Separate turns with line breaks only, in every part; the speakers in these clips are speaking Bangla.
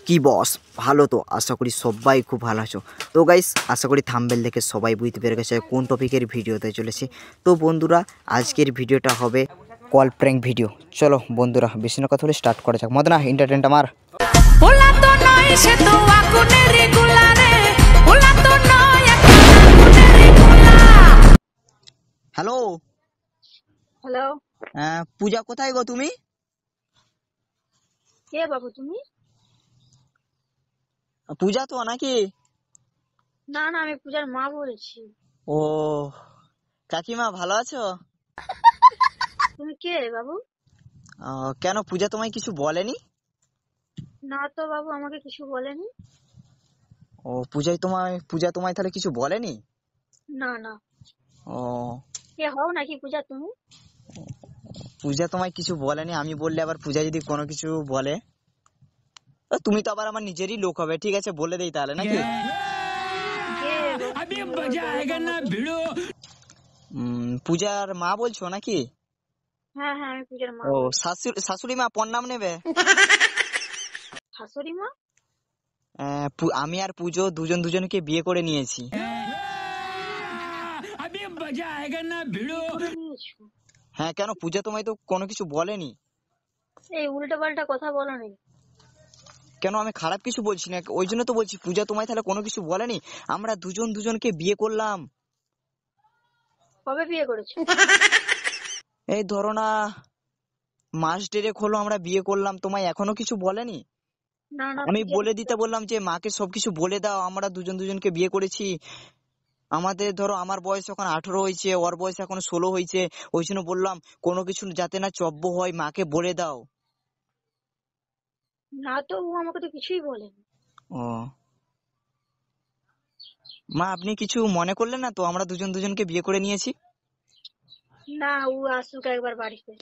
কি বস ভালো তো আশা করি সবাই খুব ভালো আছো। তো গাইস আশা করি থাম্বনেল দেখে সবাই বুঝতে পেরে গেছে কোন টপিকের ভিডিওতে চলেছে। তো বন্ধুরা আজকের ভিডিওটা হবে কল প্র্যাঙ্ক ভিডিও। চলো বন্ধুরা বেশি না কথা বলে স্টার্ট করা যাক। মদনা এন্টারটেইনটা মার। হ্যালো
হ্যালো,
পূজা কোথায় গো তুমি?
কে বাবু তুমি?
পূজা তো নাকি?
না না, আমি পূজার মা বলছি।
ও কাকিমা ভালো আছো?
তুমি কে বাবু?
কেন পূজা তোমায় কিছু বলেনি?
না তো বাবু, আমাকে কিছু বলেনি।
ও পূজা তোমায় তাহলে কিছু বলেনি?
না না,
ও
কে হও নাকি পূজা তুমি?
পূজা তোমায় কিছু বলেনি, আমি বললে আবার পূজা যদি কোনো কিছু বলে তুমি তো আবার আমার নিজেরই লোক হবে। ঠিক আছে বলে দেই তাহলে নাকি?
কে বাবু?
পূজার মা বলছো নাকি?
হ্যাঁ হ্যাঁ, আমি পূজার মা
ও
বলছি।
শাশুড়ি মা প্রণাম নেবে।
শাশুড়ি মা?
আমি আর পুজো দুজনকে বিয়ে করে নিয়েছি।
বিয়ে করে নিয়েছো?
হ্যাঁ কেন পূজা তোমায় তো কোনো কিছু বলেনি?
এই উল্টো পাল্টা কথা বলো নি।
কেন আমি খারাপ কিছু বলছি না, ওই জন্য তো বলছি পূজা তোমায় তাহলে কোনো কিছু বলেনি। আমরা দুজনকে বিয়ে করলাম।
কবে বিয়ে করেছো?
এই ধরো না মাস দেড়েক হলো আমরা বিয়ে করলাম, তোমায় এখনো কিছু বলেনি?
না না,
আমি
পূজা
বলে দিতে বললাম যে মাকে সবকিছু বলে দাও, আমরা দুজনকে বিয়ে করেছি। আমাদের ধরো আমার বয়স এখন 18 হয়েছে, ওর বয়স এখন 16 হয়েছে। ওই জন্য বললাম কোনো কিছু যাতে না চব্য হয়, মাকে বলে দাও।
না তো, ও আমাকে তো কিছুই বলেনি।
ও মা আপনি কিছু মনে করলেন না তো? আমরা দুজনকে বিয়ে করে নিয়েছি।
না, ও আসুক একবার বাড়িতে,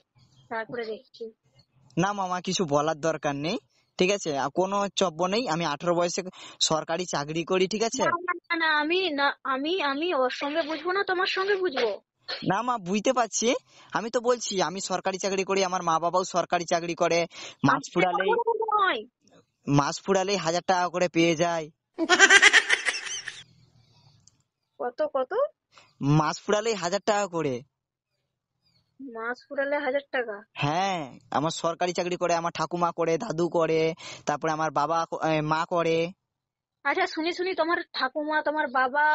তারপরে দেখছি।
না মামা কিছু বলার দরকার নেই, ঠিক আছে? কোনো চব্য নেই, আমি 18 বয়সে সরকারি চাকরি করি, ঠিক আছে?
না না না না, আমি ওর সঙ্গে বুঝবো না, তোমার সঙ্গে বুঝবো।
না মা বুঝতে পারছি, আমি তো বলছি আমি সরকারি চাকরি করি, আমার মা বাবাও সরকারি চাকরি করে। মাস
আজকে
ফুরালেই
কথা বলবো নয়।
1000 টাকা করে পেয়ে যায়।
কত কত?
মাস ফুরালেই 1000 টাকা করে।
মাস ফুরালে 1000 টাকা?
হ্যাঁ আমার সরকারি চাকরি করে, আমার ঠাকুমা করে, দাদু করে, তারপরে আমার মা করে।
আচ্ছা, শুনি শুনি, তোমার ঠাকুমা, তোমার বাবা,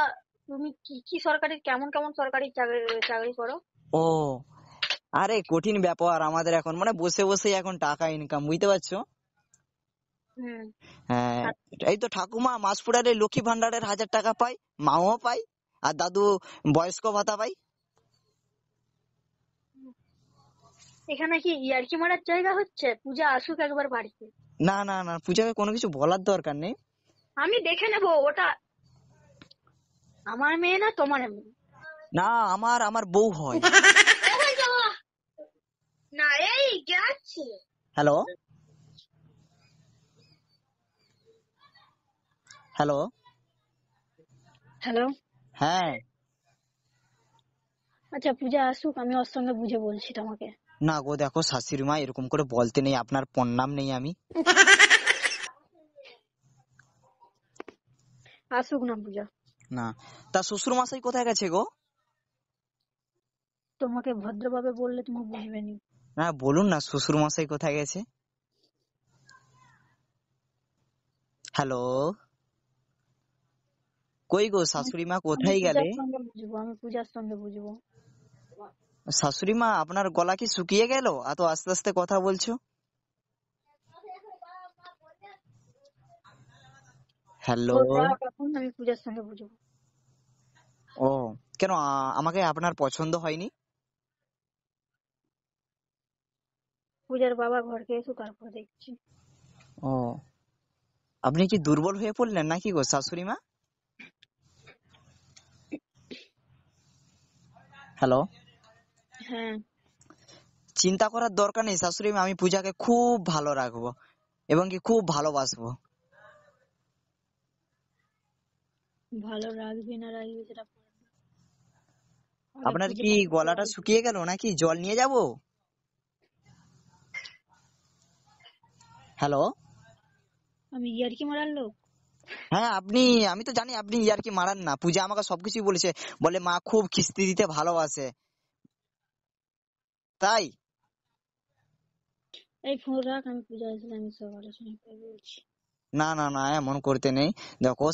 তুমি কি কি সরকারি, কেমন কেমন সরকারি চাকরি চাকরি করো?
ও আরে কঠিন ব্যাপার আমাদের এখন, মানে বসে বসে এখন টাকা ইনকাম, বুঝতে পারছো?
হুম।
হ্যাঁ
আর
এই তো ঠাকুমা মাস ফুরালে লক্ষ্মী ভান্ডারের 1000 টাকা পায়, মাও পায়, আর দাদু বয়স্ক ভাতা পায়।
এখানে কি ইয়ার্কি মারার জায়গা হচ্ছে? পূজা আসুক একবার বাড়িতে।
না না না পূজাকে কোনো কিছু বলার দরকার নেই।
আমি দেখে নেবো ওটা আমার মেয়ে না তোমার মেয়ে।
না আমার বউ হয়।
না, এই যাচ্ছি।
Hello hello
hello.
হ্যাঁ
আচ্ছা, পূজা আসুক, আমি ওর সঙ্গে বুঝে বলছি তোমাকে।
না গো দেখো শাশুড়ি মা এরকম করে বলতে নেই, আপনার প্রণাম নেই আমি।
আসুক না পূজা।
না তা শ্বশুর মশাই কোথায় গেছে গো?
তোমাকে ভদ্রভাবে বললে তুমি বুঝবে নি।
না বলুন না শ্বশুর মশাই কোথায় গেছে। হ্যালো কই গো শাশুড়ি মা
আমি
কোথায় গেলে?
পূজার সঙ্গে বুঝবো, আমি পূজার সঙ্গে বুঝবো।
শাশুড়ি মা আপনার গলা কি শুকিয়ে গেল, এত আস্তে আস্তে কথা বলছো? হ্যালো
ও যাক, এখন আমি পূজার সঙ্গে বুঝবো।
ও কেন আমাকে আপনার পছন্দ হয়নি?
পূজার বাবা ঘরকে এসো, তারপর দেখছি।
ও আপনি কি দুর্বল হয়ে পড়লেন নাকি গো শাশুড়ি মা? হ্যালো
হ্যাঁ,
চিন্তা করার দরকার নেই শাশুড়ি মা, আমি পূজাকে খুব ভালো রাখবো এবং কি খুব ভালোবাসবো।
ভালো রাখবি না রাখবি সেটা পরে। আগে
আপনার
পূজা
কি
আসুক
গলাটা
বাড়িতে।
শুকিয়ে গেল নাকি, জল নিয়ে যাব? হ্যালো
আমি ইয়ার্কি মারার লোক?
হ্যাঁ আমি তো জানি আপনি ইয়ার্কি মারান না। পূজা আমাকে সবকিছুই বলেছে, বলে মা খুব কিস্তি দিতে ভালোবাসে, তাই।
এই ফোন রাখ, আমি পূজা আসলে আমি সব আলোচনা করে বলছি।
না না না, এমন করতে নেই। দেখো